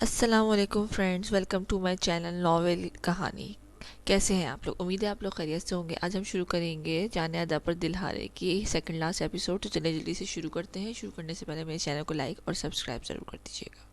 السلام علیکم friends, welcome to my channel novel کہانی۔ کیسے ہیں آپ لوگ؟ امید ہے آپ لوگ خیریت سے ہوں گے۔ آج ہم شروع کریں گے جانے ادا پر دل ہارے کی سیکنڈ لاسٹ ایپیسوڈ۔ تو چلے جلدی سے شروع کرتے ہیں۔ شروع کرنے سے پہلے میرے چینل کو لائک اور سبسکرائب ضرور کر دیجیے گا۔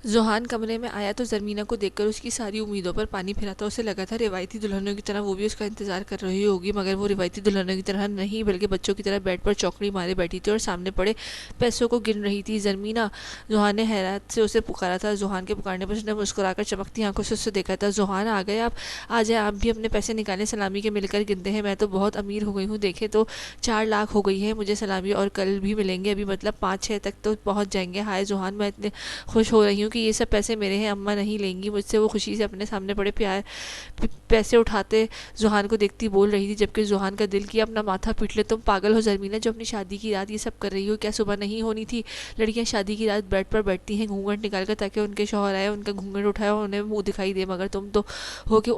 ذوحان کمرے میں آیا تو زرمینہ کو دیکھ کر اس کی ساری امیدوں پر پانی پھرا تھا۔ اسے لگا تھا روایتی دلہنوں کی طرح وہ بھی اس کا انتظار کر رہی ہوگی، مگر وہ روایتی دلہنوں کی طرح نہیں بلکہ بچوں کی طرح بیڈ پر چوکڑی مارے بیٹھی تھی اور سامنے پڑے پیسوں کو گن رہی تھی۔ زرمینہ! ذوحان نے حیرت سے اسے پکارا تھا۔ ذوحان کے پکارنے پر اس نے مسکرا کر چمکتی آنکھوں سے اسے دیکھا تھا۔ ذوحان آ گئے آپ؟ آ جائیں آپ بھی اپنے پیسے نکالیں، سلامی کے مل کر گنتے ہیں۔ میں تو بہت امیر ہو گئی ہوں، دیکھیں تو 4 لاکھ ہو گئی ہے مجھے سلامی، اور کل بھی ملیں گے، ابھی مطلب 5-6 تک تو پہنچ جائیں گے۔ ہائے ذوحان، میں اتنے خوش ہو رہی ہوں کہ یہ سب پیسے میرے ہیں، اماں نہیں لیں گی مجھ سے۔ وہ خوشی سے اپنے سامنے پڑے پیسے اٹھاتے ذوحان کو دیکھتی بول رہی تھی، جبکہ ذوحان کا دل کیا اپنا ماتھا پیٹ لے۔ تم پاگل ہو زرمینہ، جو اپنی شادی کی رات یہ سب کر رہی ہو؟ کیا صبح نہیں ہونی تھی؟ لڑکیاں شادی کی رات بیڈ پر بیٹھتی ہیں گھونگھٹ نکال کر تاکہ ان کے شوہر آئے، ان کا گھونگھٹ اٹھائے اور انہیں منہ دکھائی دے، مگر تم تو ہو کے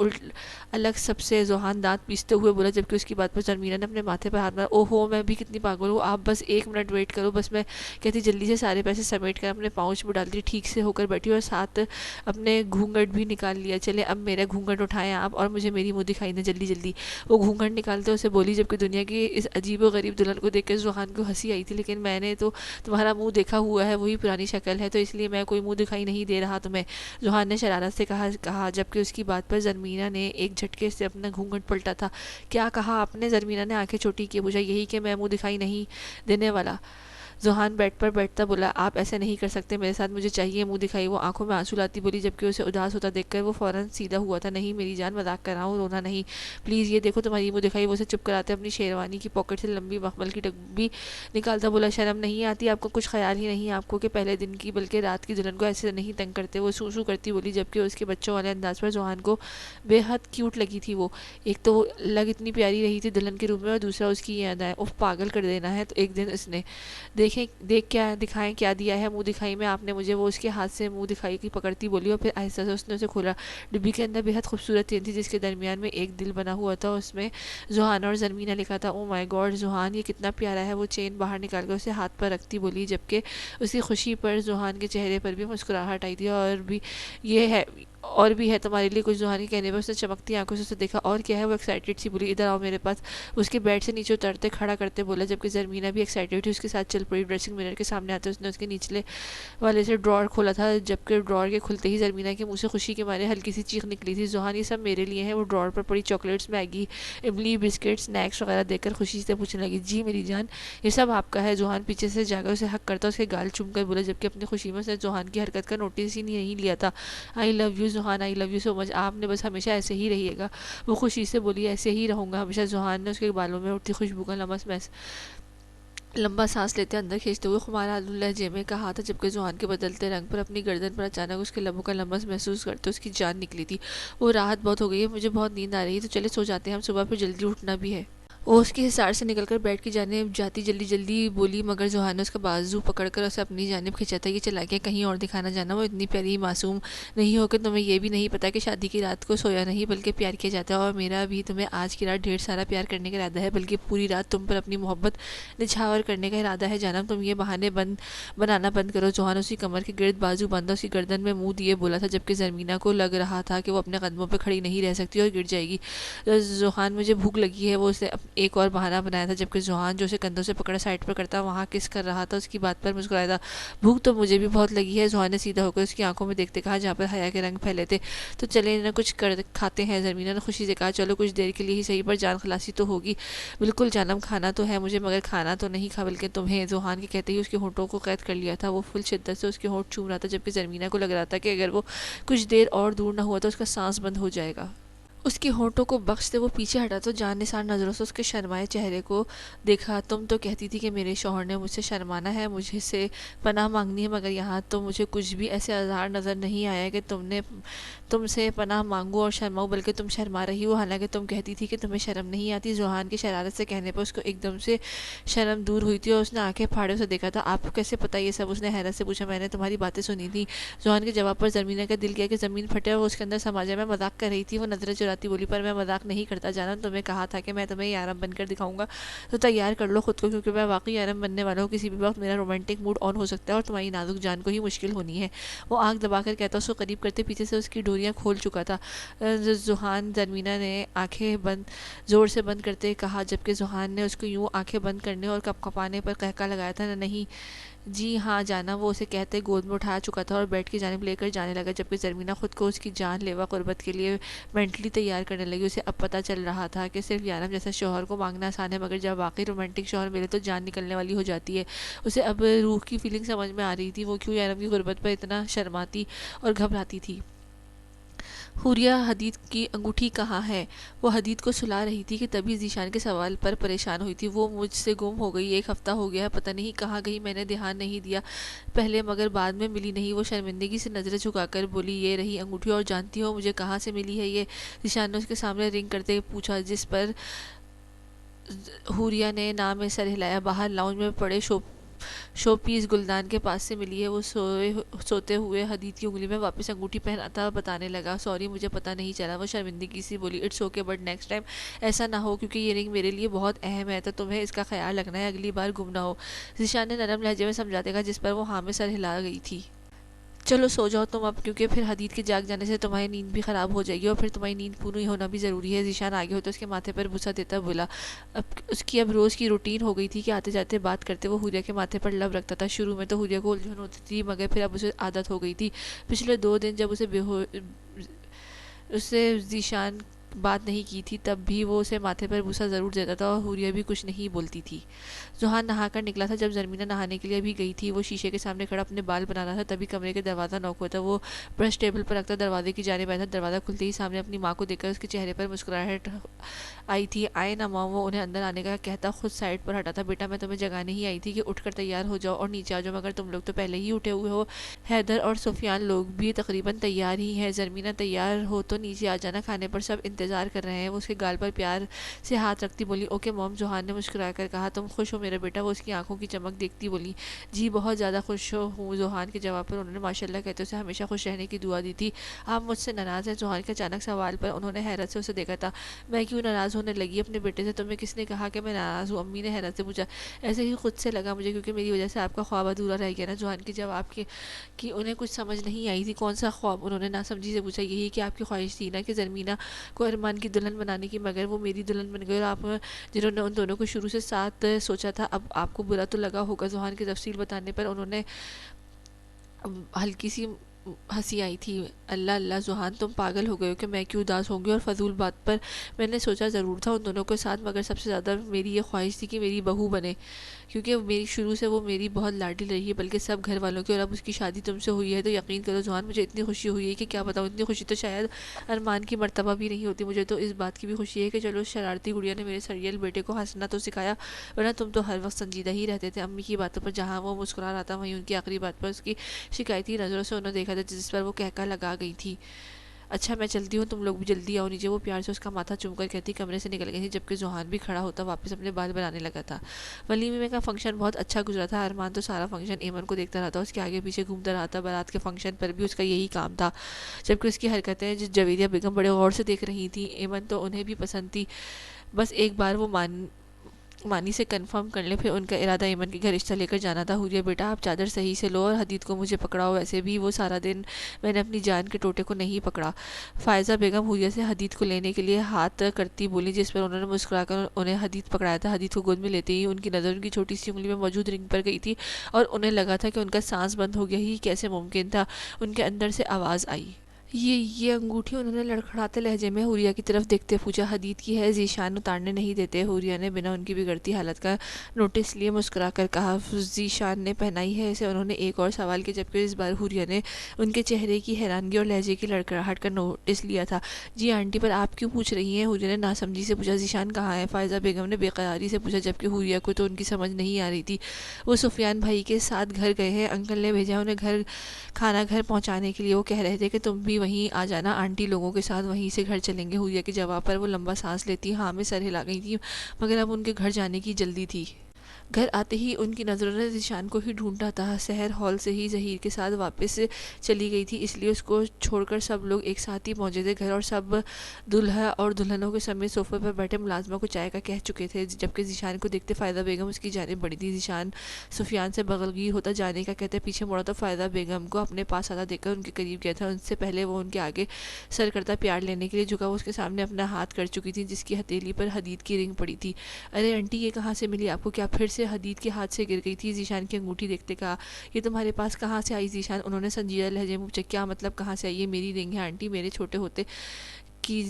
الگ سب سے۔ ذوحان دانت پیستے ہوئے بولا، جبکہ اس کی بات پر زرمینہ نے اپنے ماتھے پر ہاتھ مارا۔ او ہو، میں بھی کتنی پاگل ہوں! آپ بس 1 منٹ ویٹ کرو، بس میں کہتی جلدی سے سارے پیسے سمیٹ کر اپنے پاؤچ میں ڈالتی ٹھیک سے ہو کر بیٹھی اور ساتھ اپنے گھونگھٹ بھی نکال لیا۔ چلے اب میرا گھونگھٹ اٹھائیں آپ اور مجھے میری منہ دکھائی دیں جلدی جلدی۔ وہ گھونگھٹ نکالتے اسے بولی، جبکہ دنیا کی اس عجیب و غریب دلہن کو دیکھ کر ذوحان کو ہنسی آئی تھی۔ لیکن میں نے تو تمہارا منہ دیکھا ہوا ہے، وہی پرانی شکل ہے، تو اس لیے میں کوئی منہ دکھائی نہیں دے رہا تمہیں، ذوحان نے شرارت سے کہا، جبکہ اس کی بات پر زرمینہ نے ایک جھٹکے سے اپنا گھونگھٹ پلٹا تھا۔ کیا کہا آپ نے؟ زرمینہ نے آنکھیں چھوٹی کیے پوچھا۔ یہی کہ میں منہ دکھائی نہیں دینے والا، ذوحان بیڈ پر بیٹھتا بولا۔ آپ ایسے نہیں کر سکتے میرے ساتھ، مجھے چاہیے منہ دکھائی۔ وہ آنکھوں میں آنسو لاتی بولی، جبکہ اسے اداس ہوتا دیکھ کر وہ فوراً سیدھا ہوا تھا۔ نہیں میری جان، مذاق کر رہا ہوں، رونا نہیں پلیز، یہ دیکھو تمہاری منہ دکھائی۔ وہ اسے چپ کراتے اپنی شیروانی کی پاکٹ سے لمبی مخمل کی ڈبی نکالتا بولا، شرم نہیں آتی آپ کو؟ کچھ خیال ہی نہیں آپ کو کہ پہلے دن کی بلکہ رات کی دلہن کو ایسے نہیں تنگ کرتے؟ وہ سو سو کرتی بولی، جبکہ اس کے بچوں والے انداز پر ذوحان کو بے حد کیوٹ لگی تھی۔ وہ ایک تو وہ لگ اتنی پیاری رہی تھی دلہن کے روم میں، اور دوسرا اس کی یہ ادائیں، اف پاگل کر دینا ہے۔ تو ایک دن اس نے دیکھ کیا دکھائیں کیا دیا ہے منہ دکھائی میں آپ نے مجھے؟ وہ اس کے ہاتھ سے منہ دکھائی کی پکڑتی بولی، اور پھر آہستہ سے اس نے اسے کھولا۔ ڈبی کے اندر بے حد خوبصورت چین تھی، جس کے درمیان میں ایک دل بنا ہوا تھا، اس میں ذوحان اور زرمینہ لکھا تھا۔ او مائی گاڈ ذوحان، یہ کتنا پیارا ہے! وہ چین باہر نکال کر اسے ہاتھ پر رکھتی بولی، جبکہ اس کی خوشی پر ذوحان کے چہرے پر بھی مسکراہٹ آئی تھی۔ اور بھی ہے تمہارے لیے کچھ؟ ذوحان کے کہنے پر اس نے چمکتی آنکھوں سے اسے دیکھا۔ اور کیا ہے؟ وہ ایکسائٹیڈ سی بولی، ادھر آؤ میرے پاس۔ اس کے بیڈ سے نیچے اترتے کھڑا کرتے بولا، جبکہ زرمینہ بھی ایکسائٹیڈ تھی، اس کے ساتھ چل پڑی۔ ڈریسنگ مرر کے سامنے آتے اس نے اس کے نچلے والے سے ڈرار کھولا تھا، جبکہ ڈرار کے کھلتے ہی زرمینہ کے منہ سے خوشی کے مارے ہلکی سی چیخ نکلی تھی۔ ذوحان، یہ سب میرے لیے ہیں؟ وہ ڈرار پر پڑی چاکلیٹس، میگی، املی، بسکٹ، سنیکس وغیرہ دیکھ کر خوشی سے پوچھنے لگی۔ جی میری جان، یہ سب آپ کا ہے؟ ذوحان پیچھے سے جا کر اسے حق کرتا اس کے گال چوم کر بولا، جبکہ اپنی خوشی میں اس نے ذوحان کی حرکت کا نوٹس ہی نہیں لیا تھا۔ آئی love you ذوحان، I love you so مچ، آپ نے بس ہمیشہ ایسے ہی رہیے گا۔ وہ خوشی سے بولی، ایسے ہی رہوں گا ہمیشہ۔ ذوحان نے اس کے بالوں میں اٹھتی خوشبو کا لمبا سانس لیتے اندر کھینچتے ہوئے خمار آلو لہجے میں کہا تھا، جبکہ ذوحان کے بدلتے رنگ پر اپنی گردن پر اچانک اس کے لبوں کا لمس محسوس کرتے اس کی جان نکلی تھی۔ وہ راحت بہت ہو گئی ہے، مجھے بہت نیند آ رہی ہے، تو چلے سو جاتے ہیں ہم، صبح پھر جلدی اٹھنا بھی ہے۔ وہ اس کی حصار سے نکل کر بیڈ کی جانب جاتی جلدی جلدی بولی، مگر ذوحان نے اس کا بازو پکڑ کر اسے اپنی جانب کھینچا تھا۔ یہ چالاکیاں کہیں اور دکھانا جانا، وہ اتنی پیاری معصوم نہیں ہو کہ تمہیں یہ بھی نہیں پتا کہ شادی کی رات کو سویا نہیں بلکہ پیار کیا جاتا ہے، اور میرا بھی تمہیں آج کی رات ڈھیر سارا پیار کرنے کا ارادہ ہے، بلکہ پوری رات تم پر اپنی محبت نچھاور کرنے کا ارادہ ہے جانم۔ تم یہ بہانے بنانا بند کرو۔ ذوحان اسی کمر کے گرد بازو باندھا اس کی گردن میں منہ دیے بولا تھا، جبکہ زرمینہ کو لگ رہا تھا کہ وہ اپنے قدموں پہ کھڑی نہیں رہ سکتی اور گر جائے گی۔ ذوحان، مجھے بھوک لگی ہے۔ وہ اسے ایک اور بہانہ بنایا تھا، جبکہ ذوحان جو اسے کندھوں سے پکڑا سائڈ پر کرتا وہاں کس کر رہا تھا، اس کی بات پر مسکرایا تھا۔ بھوک تو مجھے بھی بہت لگی ہے، ذوحان نے سیدھا ہو کر اس کی آنکھوں میں دیکھتے کہا، جہاں پر حیا کے رنگ پھیلے تھے۔ تو چلیں نہ کچھ کھاتے ہیں، زرمینہ نے خوشی سے کہا۔ چلو کچھ دیر کے لیے ہی صحیح، پر جان خلاصی تو ہوگی۔ بالکل جانم، کھانا تو ہے مجھے، مگر کھانا تو نہیں کھا بلکہ تمہیں۔ ذوحان کے کہتے ہی اس کے ہونٹوں کو قید کر لیا تھا، وہ فل شدت سے اس کے ہونٹ چوم رہا تھا، جبکہ زرمینہ کو لگ رہا تھا کہ اگر وہ کچھ دیر اور دور نہ ہوا تو اس کا سانس بند ہو جائے گا۔ اس کے ہونٹوں کو بخشتے وہ پیچھے ہٹا تو جان نثار نظروں سے اس کے شرمائے چہرے کو دیکھا۔ تم تو کہتی تھی کہ میرے شوہر نے مجھ سے شرمانا ہے، مجھے سے پناہ مانگنی ہے، مگر یہاں تو مجھے کچھ بھی ایسے اظہار نظر نہیں آیا کہ تم سے پناہ مانگوں اور شرماؤں، بلکہ تم شرما رہی ہو، حالانکہ تم کہتی تھی کہ تمہیں شرم نہیں آتی۔ ذوحان کی شرارت سے کہنے پر اس کو ایک دم سے شرم دور ہوئی تھی، اور اس نے آنکھیں پھاڑے اسے دیکھا تھا۔ آپ کو کیسے پتا یہ سب؟ اس نے حیرت سے پوچھا۔ میں نے تمہاری باتیں سنی تھی۔ ذوحان کے جواب پر زرمینہ کا دل کیا کہ زمین پھٹے اور وہ اس کے اندر سما جائے۔ میں مذاق کر رہی تھی، وہ نظریں چراتی مسکراتی بولی پر میں مذاق نہیں کرتا جانا، تمہیں کہا تھا کہ میں تمہیں یارم بن کر دکھاؤں گا، تو تیار کر لو خود کو، کیونکہ میں واقعی یارم بننے والا ہوں، کسی بھی وقت میرا رومانٹک موڈ آن ہو سکتا ہے اور تمہاری نازک جان کو ہی مشکل ہونی ہے۔ وہ آنکھ دبا کر کہتا، اس کو قریب کرتے پیچھے سے اس کی ڈوریاں کھول چکا تھا۔ ذوحان زرمینہ نے آنکھیں زور سے بند کرتے کہا، جبکہ ذوحان نے اس کو یوں آنکھیں بند کرنے اور کپ کپانے پر قہقہ لگایا تھا۔ نہیں جی ہاں جانا، وہ اسے کہتے گود میں اٹھا چکا تھا اور بیڈ کی جانب لے کر جانے لگا، جبکہ زرمینہ خود کو اس کی جان لیوا قربت کے لیے مینٹلی تیار کرنے لگی۔ اسے اب پتہ چل رہا تھا کہ صرف یارم جیسا شوہر کو مانگنا آسان ہے، مگر جب واقعی رومانٹک شوہر ملے تو جان نکلنے والی ہو جاتی ہے۔ اسے اب روح کی فیلنگ سمجھ میں آ رہی تھی، وہ کیوں یارم کی غربت پر اتنا شرماتی اور گھبراتی تھی۔ حوریہ حدید کی انگوٹھی کہاں ہے؟ وہ حدید کو سلا رہی تھی کہ تبھی ذیشان کے سوال پر پریشان ہوئی تھی۔ وہ مجھ سے گم ہو گئی، 1 ہفتہ ہو گیا ہے، پتہ نہیں کہاں گئی، میں نے دھیان نہیں دیا پہلے مگر بعد میں ملی نہیں۔ وہ شرمندگی سے نظریں جھکا کر بولی، یہ رہی انگوٹھی، اور جانتی ہو مجھے کہاں سے ملی ہے یہ؟ ذیشان نے اس کے سامنے رنگ کرتے پوچھا، جس پر حوریہ نے نام میں سر ہلایا۔ باہر لاؤنج میں پڑے شو پیس گلدان کے پاس سے ملی ہے۔ وہ سوتے ہوئے حدید کی انگلی میں واپس انگوٹھی پہناتا بتانے لگا، سوری مجھے پتہ نہیں چلا۔ وہ شرمندگی سے بولی، it's okay but next time ایسا نہ ہو، کیونکہ یہ رنگ میرے لیے بہت اہم ہے، تو تمہیں اس کا خیال رکھنا ہے، اگلی بار گم نہ ہو، ذیشان نے نرم لہجے میں سمجھاتے کہا، جس پر وہ ہاں میں سر ہلا گئی تھی۔ چلو سو جاؤ تم اب، کیونکہ پھر حدید کے جاگ جانے سے تمہاری نیند بھی خراب ہو جائے گی، اور پھر تمہاری نیند پوری ہونا بھی ضروری ہے۔ ذیشان آگے ہوتے اس کے ماتھے پر بوسہ دیتا بولا۔ اس کی اب روز کی روٹین ہو گئی تھی کہ آتے جاتے بات کرتے وہ حوریہ کے ماتھے پر لب رکھتا تھا۔ شروع میں تو حوریہ کو الجھن ہوتی تھی، مگر پھر اب اسے عادت ہو گئی تھی۔ پچھلے 2 دن جب اسے ذیشان بات نہیں کی تھی، تب بھی وہ اسے ماتھے پر بوسہ ضرور دیتا تھا، اور حوریہ بھی کچھ نہیں بولتی تھی۔ ذوحان نہا کر نکلا تھا۔ جب زرمینہ نہانے کے لیے بھی گئی تھی، وہ شیشے کے سامنے کھڑا اپنے بال بنا رہا تھا، تبھی کمرے کے دروازہ نوک ہوا تھا۔ وہ برش ٹیبل پر رکھتا دروازے کی جانب آیا تھا۔ دروازہ کھلتے ہی سامنے اپنی ماں کو دیکھ کر اس کے چہرے پر مسکراہٹ آئی تھی۔ آئے نا ماں، وہ انہیں اندر آنے کا کہتا خود سائڈ پر ہٹا تھا۔ بیٹا میں تمہیں جگانے ہی آئی تھی کہ اٹھ کر تیار ہو جاؤ اور نیچے آ جاؤ، مگر تم لوگ تو پہلے ہی اٹھے ہوئے ہو۔ حیدر اور سفیان لوگ بھی تقریباً تیار ہی ہیں، زرمینہ تیار ہو تو نیچے آ جانا، کھانے پر سب انتظار کر رہے ہیں۔ وہ اس کے گال پر پیار سے ہاتھ رکھتی بولی، اوکے موم، ذوحان نے مسکرا کر کہا، تم خوش ہو میرا بیٹا؟ وہ اس کی آنکھوں کی چمک دیکھتی بولی، جی بہت زیادہ خوش ہوں۔ ذوحان کے جواب پر انہوں نے ماشاءاللہ کہتے اسے ہمیشہ خوش رہنے کی دعا دی تھی۔ آپ مجھ سے ناراض ہیں؟ ذوحان کے اچانک سوال پر انہوں نے حیرت سے اسے دیکھا تھا۔ میں کیوں ناراض ہونے لگی اپنے بیٹے سے؟ تمہیں کس نے کہا کہ میں ناراض ہوں؟ امی نے حیرت سے پوچھا۔ ایسے ہی خود سے لگا مجھے، کیونکہ میری وجہ سے آپ کا خواب ادھورا رہ گیا نا۔ ذوحان کے جواب کی انہیں کچھ سمجھ نہیں آئی تھی۔ کون سا خواب؟ انہوں نے ناسمجھی سے پوچھا۔ یہی کہ آپ کی خواہش تھی نا کہ زرمینہ کو ارمان کی دلہن بنانے کی، مگر وہ میری دلہن بن گئی، اور آپ جنہوں نے ان دونوں کو شروع سے ساتھ سوچا تھا، اب آپ کو برا تو لگا ہوگا۔ ذوحان کی تفصیل بتانے پر انہوں نے ہلکی سی ہنسی آئی تھی۔ اللہ اللہ ذوحان، تم پاگل ہو گئے ہو کہ میں کیوں اداس ہوں گی؟ اور فضول بات پر میں نے سوچا ضرور تھا ان دونوں کے ساتھ، مگر سب سے زیادہ میری یہ خواہش تھی کہ میری بہو بنے، کیونکہ میری شروع سے وہ میری بہت لاڈلی رہی ہے، بلکہ سب گھر والوں کی، اور اب اس کی شادی تم سے ہوئی ہے تو یقین کرو ذوحان مجھے اتنی خوشی ہوئی ہے کہ کیا بتاؤں۔ اتنی خوشی تو شاید ارمان کی مرتبہ بھی نہیں ہوتی۔ مجھے تو اس بات کی بھی خوشی ہے کہ چلو شرارتی گڑیا نے میرے سریل بیٹے کو ہنسنا تو سکھایا، ورنہ تم تو ہر وقت سنجیدہ ہی رہتے تھے امی کی باتوں پر۔ جہاں وہ مسکرا رہا تھا وہیں ان کی آخری بات پر اس کی شکایتی نظروں سے انہوں نے دیکھا تھا، جس پر وہ کہکا لگا گئی تھی۔ اچھا میں چلتی ہوں، تم لوگ بھی جلدی آؤ نیچے، وہ پیار سے اس کا ماتھا چوم کر کہتی کمرے سے نکل گئی تھی، جبکہ ذوحان بھی کھڑا ہوتا واپس اپنے بال بنانے لگا تھا۔ ولیمے کا فنکشن بہت اچھا گزرا تھا۔ ارمان تو سارا فنکشن ایمن کو دیکھتا رہا تھا، اس کے آگے پیچھے گھومتا رہا تھا۔ بارات کے فنکشن پر بھی اس کا یہی کام تھا، جبکہ اس کی حرکتیں جویریہ بیگم بڑے غور سے دیکھ رہی تھی۔ ایمن تو انہیں بھی پسند تھی، بس ایک بار وہ مانی سے کنفرم کر لیں، پھر ان کا ارادہ ایمن کے گھر رشتہ لے کر جانا تھا۔ حوریہ بیٹا آپ چادر صحیح سے لو اور حدید کو مجھے پکڑاؤ، ویسے بھی وہ سارا دن میں نے اپنی جان کے ٹوٹے کو نہیں پکڑا۔ فائزہ بیگم حوریہ سے حدید کو لینے کے لیے ہاتھ کرتی بولی، جس پر انہوں نے مسکرا کر انہیں حدید پکڑایا تھا۔ حدید کو گود میں لیتے ہی ان کی نظر ان کی چھوٹی سی انگلی میں موجود رنگ پر گئی تھی، اور انہیں لگا تھا کہ ان کا سانس بند ہو گیا۔ ہی کیسے ممکن تھا؟ ان کے اندر سے آواز آئی، یہ انگوٹھی؟ انہوں نے لڑکھڑاتے لہجے میں حوریہ کی طرف دیکھتے پوچھا۔ حدید کی ہے، ذیشان اتارنے نہیں دیتے۔ حوریہ نے بنا ان کی بگڑتی حالت کا نوٹس لیے مسکرا کر کہا۔ ذیشان نے پہنائی ہے اسے؟ انہوں نے ایک اور سوال کیا، جبکہ اس بار حوریہ نے ان کے چہرے کی حیرانگی اور لہجے کی لڑکھڑاہٹ کا نوٹس لیا تھا۔ جی آنٹی، پر آپ کیوں پوچھ رہی ہیں؟ حوریہ نے ناسمجھی سے پوچھا۔ ذیشان کہاں ہے؟ فائزہ بیگم نے بے قراری سے پوچھا، جبکہ حوریہ کو تو ان کی سمجھ نہیں آ رہی تھی۔ وہ سفیان بھائی کے ساتھ گھر گئے ہیں، انکل نے بھیجا انہیں کھانا گھر پہنچانے کے لیے۔ وہ کہہ رہے تھے کہ تم بھی وہیں آ جانا، آنٹی لوگوں کے ساتھ وہیں سے گھر چلیں گے۔ حوریہ کے جواب پر وہ لمبا سانس لیتی ہاں میں سر ہلا گئی تھی، مگر اب ان کے گھر جانے کی جلدی تھی۔ گھر آتے ہی ان کی نظروں نے ذیشان کو ہی ڈھونڈا تھا۔ سحر ہال سے ہی ظہیر کے ساتھ واپس چلی گئی تھی، اس لیے اس کو چھوڑ کر سب لوگ ایک ساتھ ہی پہنچے تھے گھر، اور سب دلہا اور دلہنوں کے سمیت صوفے پر بیٹھے ملازمہ کو چائے کا کہہ چکے تھے، جبکہ ذیشان کو دیکھتے فائدہ بیگم اس کی جانب بڑھی تھی۔ ذیشان سفیان سے بغلگیر ہوتا جانے کا کہتے پیچھے مڑا تو فائدہ بیگم کو اپنے پاس آتا دیکھ کر ان کے قریب گیا تھا۔ ان سے پہلے وہ ان کے آگے سر کرتا پیار لینے کے لیے جھکا، وہ اس کے سامنے اپنا ہاتھ کر چکی تھی جس کی ہتھیلی پر حدید کی رنگ پڑی تھی۔ ارے انٹی، یہ کہاں سے ملی آپ کو؟ کیا پھر سے حدید کے ہاتھ سے گر گئی تھی؟ ذیشان کی انگوٹھی دیکھتے کہا۔ یہ تمہارے پاس کہاں سے آئی ذیشان؟ انہوں نے سنجیدہ لہجے میں پوچھا۔ کیا مطلب کہاں سے آئی؟ یہ میری رنگ ہے آنٹی، میرے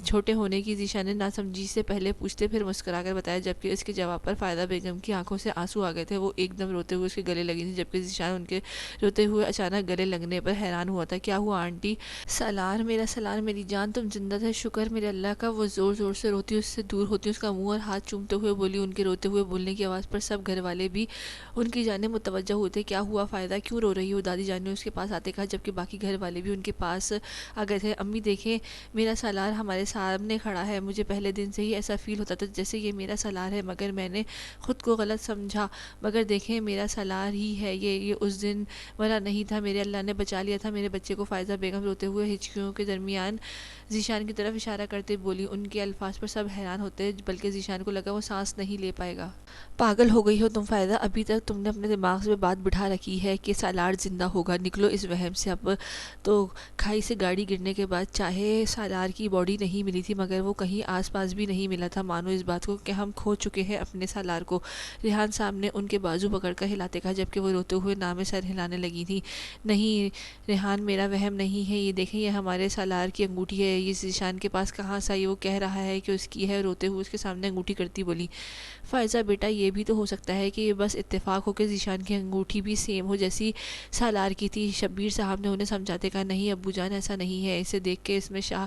چھوٹے ہونے کی ذیشان نے ناسمجھی سے پہلے پوچھتے پھر مسکرا کر بتایا، جبکہ اس کے جواب پر فائدہ بیگم کی آنکھوں سے آنسو آ گئے تھے۔ وہ ایک دم روتے ہوئے اس کے گلے لگی تھی، جبکہ ذیشان ان کے روتے ہوئے اچانک گلے لگنے پر حیران ہوا تھا۔ کیا ہوا آنٹی؟ سالار، میرا سالار، میری جان، تم زندہ تھے، شکر میرے اللہ کا۔ وہ زور زور سے روتی اس سے دور ہوتی اس کا منہ اور ہاتھ چومتے ہوئے بولی۔ ان کے روتے ہوئے بولنے کی آواز پر سب گھر والے بھی ان کی جانب متوجہ ہوئے تھے۔ کیا ہوا فائدہ، کیوں رو رہی ہو؟ دادی جان نے اس کے پاس آتے کہا، جبکہ باقی گھر والے بھی ان کے پاس آ گئے تھے۔ امی دیکھیں، میرا سالار ہمارے سامنے کھڑا ہے۔ مجھے پہلے دن سے ہی ایسا فیل ہوتا تھا جیسے یہ میرا سالار ہے، مگر میں نے خود کو غلط سمجھا، مگر دیکھیں میرا سالار ہی ہے یہ اس دن والا نہیں تھا، میرے اللہ نے بچا لیا تھا میرے بچے کو۔ فائزہ بیگم روتے ہوئے ہچکیوں کے درمیان ذیشان کی طرف اشارہ کرتے بولی۔ ان کے الفاظ پر سب حیران ہوتے، بلکہ ذیشان کو لگا وہ سانس نہیں لے پائے گا۔ پاگل ہو گئی ہو تم فائزہ، ابھی تک تم نے اپنے دماغ میں بات بٹھا رکھی ہے کہ سالار زندہ ہوگا، نکلو اس وہم سے۔ اب تو کھائی سے گاڑی گرنے کے بعد چاہے سالار کی باڈی نہیں ملی تھی، مگر وہ کہیں آس پاس بھی نہیں ملا تھا۔ مانو اس بات کو کہ ہم کھو چکے ہیں اپنے سالار کو۔ ریحان صاحب نے ان کے بازو پکڑ کر ہلاتے کہا، جبکہ وہ روتے ہوئے نہ میں سر ہلانے لگی تھی۔ نہیں ریحان، میرا وہم نہیں ہے، یہ دیکھیں یہ ہمارے سالار کی انگوٹھی ہے، یہ ذیشان کے پاس کہاں سے آئی؟ وہ کہہ رہا ہے کہ اس کی ہے، روتے ہوئے اس کے سامنے انگوٹھی کرتی بولی۔ فائزہ بیٹا، یہ بھی تو ہو سکتا ہے کہ یہ بس اتفاق ہو کہ ذیشان کی انگوٹھی بھی سیم ہو جیسی سالار کی تھی۔ شبیر صاحب نے انہیں سمجھاتے کہا، نہیں ابو جان، ایسا نہیں ہے، اسے دیکھ کے اس میں شاہ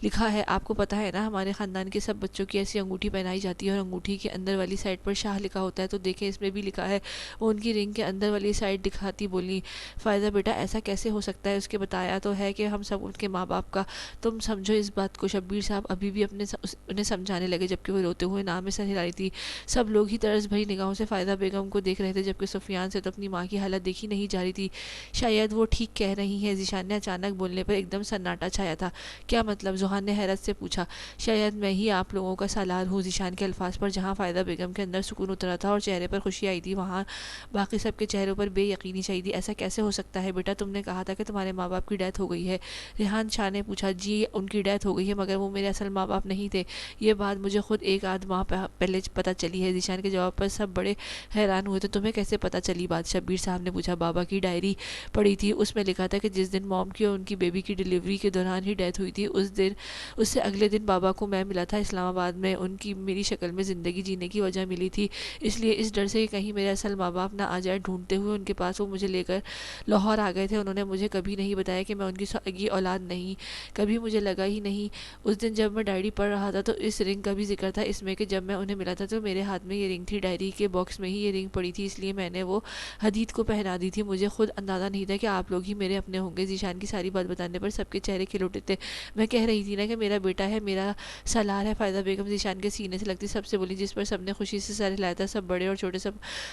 لکھا ہے، آپ کو پتہ ہے نا ہمارے خاندان کے سب بچوں کی ایسی انگوٹھی پہنائی جاتی ہے اور انگوٹھی کے اندر والی سائڈ پر شاہ لکھا ہوتا ہے، تو دیکھیں اس میں بھی لکھا ہے۔ وہ ان کی رنگ کے اندر والی سائڈ دکھاتی بولی۔ فائزہ بیٹا، ایسا کیسے ہو سکتا ہے؟ اس کے بتایا تو ہے کہ ہم سب ان کے ماں باپ کا، تم سمجھو اس بات کو۔ شبیر صاحب ابھی بھی انہیں سمجھانے لگے، جبکہ وہ روتے ہوئے نام میں سر ہلا رہی تھی۔ سب لوگ ہی طرز بھری نگاہوں سے فائزہ بیگم کو دیکھ رہے تھے، جبکہ سفیان سے تو اپنی ماں کی حالت دیکھی نہیں جا رہی تھی۔ شاید وہ ٹھیک کہہ رہی ہیں، ذیشان نے اچانک بولنے پر ایک دم سناٹا چھایا تھا۔ کیا مطلب؟ ذوحان نے حیرت سے پوچھا۔ شاید میں ہی آپ لوگوں کا سالار ہوں۔ ذیشان کے الفاظ پر جہاں فائزہ بیگم کے اندر سکون اترا تھا اور چہرے پر خوشی آئی تھی، وہاں باقی سب کے چہروں پر بے یقینی چھائی تھی۔ ایسا کیسے ہو سکتا ہے بیٹا؟ تم نے کہا تھا کہ تمہارے ماں باپ کی ڈیتھ ہو گئی ہے۔ ریحان شاہ نے پوچھا۔ جی ان کی ڈیتھ ہو گئی ہے، مگر وہ میرے اصل ماں باپ نہیں تھے، یہ بات مجھے خود ایک آدھ ماہ پہلے پتہ چلی ہے۔ ذیشان کے جواب پر سب بڑے حیران ہوئے۔ تو تمہیں کیسے پتہ چلی بات؟ شبیر صاحب نے پوچھا۔ بابا کی ڈائری پڑھی تھی، اس میں لکھا تھا کہ جس دن موم کی اور ان کی بیبی کی ڈیلیوری کے دوران ہی ڈیتھ ہوئی تھی، اس سے اگلے دن بابا کو میں ملا تھا اسلام آباد میں، ان کی میری شکل میں زندگی جینے کی وجہ ملی تھی، اس لیے اس ڈر سے کہ کہیں میرے اصل ماں باپ نہ آ جائے ڈھونڈتے ہوئے ان کے پاس، وہ مجھے لے کر لاہور آ گئے تھے۔ انہوں نے مجھے کبھی نہیں بتایا کہ میں ان کی سگی اولاد نہیں، کبھی مجھے لگا ہی نہیں۔ اس دن جب میں ڈائری پڑھ رہا تھا تو اس رنگ کا بھی ذکر تھا اس میں کہ جب میں انہیں ملا تھا تو میرے ہاتھ میں یہ رنگ تھی، ڈائری کے باکس میں ہی یہ رنگ پڑی تھی، اس لیے میں نے وہ حدید کو پہنا دی تھی۔ مجھے خود اندازہ نہیں تھا کہ آپ لوگ ہی میرے اپنے ہوں گے۔ ذیشان کی ساری بات بتانے پر سب کے چہرے کھل اٹھے تھے۔ میں کہہ رہی تھی نا کہ میرا بیٹا ہے، میرا سالار ہے۔ فائزہ بیگم ذیشان کے سینے سے لگتی سب سے بولی، جس پر سب نے خوشی سے سر ہلایا تھا۔ سب بڑے اور چھوٹے سب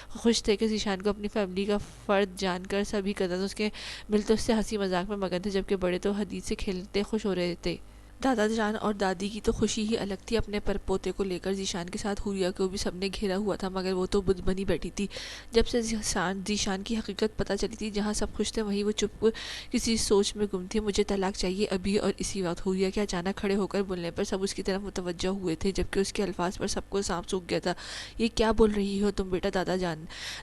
خوش تھے کہ ذیشان کو اپنی فیملی کا فرد جان کر، سبھی کزنز اس کے ملتے اس سے ہنسی مذاق میں مگن تھے، جبکہ بڑے تو حدید سے کھیلتے خوش ہو رہے تھے۔ دادا جان اور دادی کی تو خوشی ہی الگ تھی اپنے پر پوتے کو لے کر۔ ذیشان کے ساتھ حوریہ کو بھی سب نے گھیرا ہوا تھا، مگر وہ تو بدھ بنی بیٹھی تھی۔ جب سے ذیشان کی حقیقت پتہ چلی تھی، جہاں سب خوش تھے وہیں وہ چپ کسی سوچ میں گم تھی۔ مجھے طلاق چاہیے ابھی اور اسی وقت۔ حوریہ کے اچانک کھڑے ہو کر بولنے پر سب اس کی طرف متوجہ ہوئے تھے، جبکہ اس کے الفاظ پر سب کو سانپ سوکھ گیا تھا۔ یہ کیا بول رہی ہو تم بیٹا؟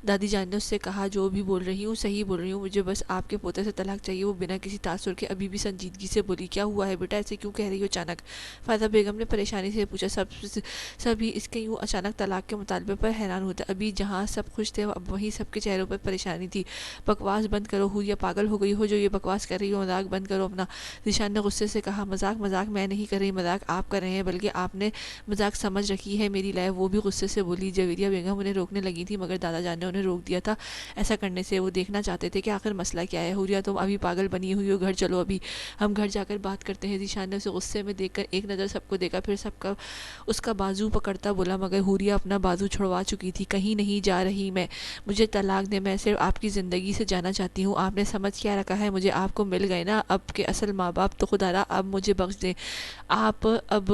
دادی جان نے اس سے کہا۔ جو بھی بول رہی ہوں صحیح بول رہی ہوں، مجھے بس آپ کے پوتے سے طلاق چاہیے۔ وہ بنا کسی تاثر کے ابھی بھی سنجیدگی سے بولی۔ کیا ہوا ہے بیٹا؟ ایسے کیوں کہہ رہی ہو اچانک؟ فائزہ بیگم نے پریشانی سے پوچھا۔ سبھی اس کے یوں اچانک طلاق کے مطالبے پر حیران ہوتے، ابھی جہاں سب خوش تھے اب وہیں سب کے چہروں پر پریشانی تھی۔ بکواس بند کرو حوریہ، پاگل ہو گئی ہو جو یہ بکواس کر رہی ہو؟ مذاق بند کرو اپنا۔ ذیشان نے غصے سے کہا۔ مذاق میں نہیں کر رہی، مذاق آپ کر رہے ہیں، بلکہ آپ نے مذاق سمجھ رکھی ہے میری لائف۔ وہ بھی غصے سے بولی۔ جویریہ بیگم انہیں روکنے لگی تھی، مگر دادا جان نے انہیں روک دیا تھا ایسا کرنے سے۔ وہ دیکھنا چاہتے تھے کہ آخر مسئلہ کیا ہے۔ حوریہ تم ابھی پاگل بنی ہوئی ہو، گھر چلو، ابھی ہم گھر جا کر بات کرتے ہیں۔ ذیشان نے اسے غصے میں دیکھ کر ایک نظر سب کو دیکھا، پھر سب کا اس کا بازو پکڑتا بولا مگر حوریہ اپنا بازو چھڑوا چکی تھی. کہیں نہیں جا رہی میں، مجھے طلاق دیں، میں صرف آپ کی زندگی سے جانا چاہتی ہوں. آپ نے سمجھ کیا رکھا ہے؟ مجھے آپ کو مل گئے نا اب کے اصل ماں باپ، تو خدا را اب مجھے بخش دیں. آپ اب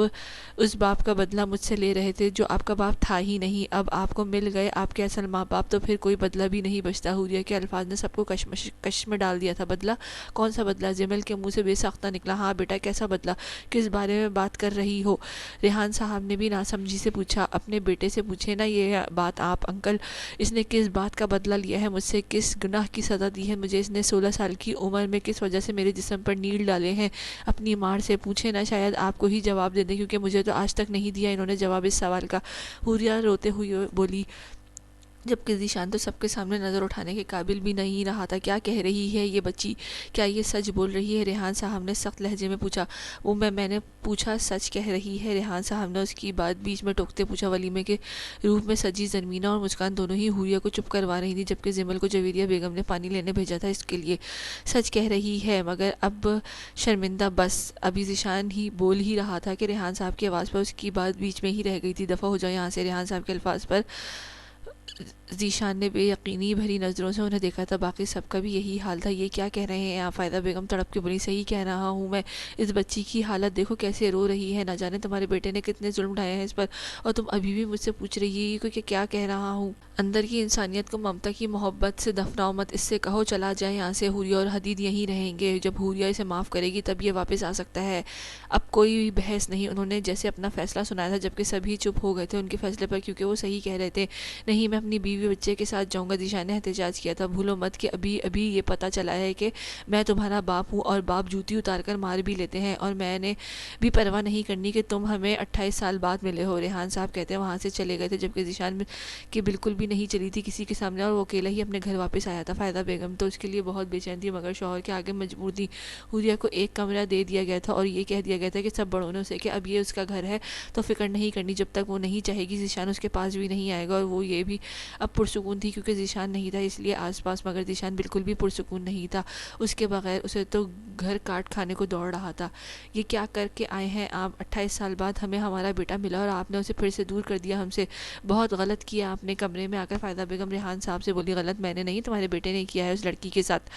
اس باپ کا بدلہ مجھ سے لے رہے تھے جو آپ کا باپ تھا ہی نہیں. اب آپ کو مل گئے آپ کے اصل ماں باپ، تو پھر کوئی بدلہ بھی نہیں بچتا. حوریہ کے الفاظ نے سب کو کش میں ڈال دیا تھا. بدلہ؟ کون سا بدلہ؟ جمیل کے منہ سے بے ساختہ نکلا. ہاں بیٹا کیسا بدلہ؟ کس بارے میں بات کر رہی ہو؟ ریحان صاحب نے بھی ناسمجھی سے پوچھا. اپنے بیٹے سے پوچھے نا یہ بات آپ انکل. اس نے کس بات کا بدلہ لیا ہے مجھ سے؟ کس گناہ کی سزا دی ہے مجھے اس نے 16 سال کی عمر میں؟ کس وجہ سے میرے جسم پر نیل ڈالے ہیں؟ اپنی ماں سے پوچھے نا، شاید آپ کو ہی جواب دے دیں، کیونکہ مجھے تو آج تک نہیں دیا انہوں نے جواب اس سوال کا. حوریہ روتے ہوئے بولی، جبکہ ذیشان تو سب کے سامنے نظر اٹھانے کے قابل بھی نہیں رہا تھا. کیا کہہ رہی ہے یہ بچی؟ کیا یہ سچ بول رہی ہے؟ ریحان صاحب نے سخت لہجے میں پوچھا. وہ میں نے پوچھا سچ کہہ رہی ہے؟ ریحان صاحب نے اس کی بات بیچ میں ٹوکتے پوچھا. ولیمے کے روپ میں سجی زرمینہ اور مسکان دونوں ہی حوریہ کو چپ کروا رہی تھی، جبکہ جمیل کو جویریہ بیگم نے پانی لینے بھیجا تھا اس کے لیے. سچ کہہ رہی ہے مگر اب شرمندہ. بس ابھی ذیشان ہی بول ہی رہا تھا کہ ریحان صاحب کی آواز پر اس کی بات بیچ میں ہی رہ گئی تھی. دفع ہو جائے یہاں سے. ریحان صاحب کے الفاظ پر ذیشان نے بے یقینی بھری نظروں سے انہیں دیکھا تھا. باقی سب کا بھی یہی حال تھا. یہ کیا کہہ رہے ہیں آپ؟ فائدہ بیگم تڑپ کے بولی. صحیح کہہ رہا ہوں میں. اس بچی کی حالت دیکھو کیسے رو رہی ہے. نہ جانے تمہارے بیٹے نے کتنے ظلم ڈھائے ہیں اس پر، اور تم ابھی بھی مجھ سے پوچھ رہی ہو کہ کیا کہہ رہا ہوں. اندر کی انسانیت کو ممتا کی محبت سے دفناؤ مت. اس سے کہو چلا جائے یہاں سے. حوریہ اور حدید یہیں رہیں گے. جب حوریہ اسے معاف کرے گی تب یہ واپس آ سکتا ہے. اب کوئی بحث نہیں. انہوں نے جیسے اپنا فیصلہ سنایا تھا، جبکہ سبھی چپ ہو گئے تھے ان کے فیصلے پر، کیونکہ وہ صحیح کہہ رہے تھے. نہیں میں اپنی بیوی بچے کے ساتھ جاؤں گا. ذیشان نے احتجاج کیا تھا. بھولو مت کہ ابھی ابھی یہ پتہ چلا ہے کہ میں تمہارا باپ ہوں، اور باپ جوتی اتار کر مار بھی لیتے ہیں، اور میں نے بھی پرواہ نہیں کرنی کہ تم ہمیں 28 سال بعد ملے ہو. ریحان صاحب کہتے ہیں وہاں سے چلے گئے تھے، جبکہ ذیشان کی بالکل بھی نہیں چلی تھی کسی کے سامنے، اور وہ اکیلا ہی اپنے گھر واپس آیا تھا. فائدہ بیگم تو اس کے لیے بہت بے چین تھی، مگر شوہر کے آگے مجبور تھی. حوریہ کو ایک کمرہ دے دیا گیا تھا، اور یہ کہہ دیا گیا تھا کہ سب بڑوں نے اسے کہ اب یہ اس کا گھر ہے تو فکر نہیں کرنی. جب تک وہ نہیں چاہے گی ذیشان اس کے پاس بھی نہیں آئے گا. اور وہ یہ بھی اب پرسکون تھی کیونکہ ذیشان نہیں تھا اس لیے آس پاس، مگر ذیشان بالکل بھی پرسکون نہیں تھا. اس کے بغیر اسے تو گھر کاٹ کھانے کو دوڑ رہا تھا. یہ کیا کر کے آئے ہیں آپ؟ 28 سال بعد ہمیں ہمارا بیٹا ملا اور آپ نے اسے پھر سے دور کر دیا ہم سے. بہت غلط کیا آپ نے کمرے میں آ کر. فائدہ بیگم ریحان صاحب سے بولی. غلط میں نے نہیں، تمہارے بیٹے نے کیا ہے اس لڑکی کے ساتھ.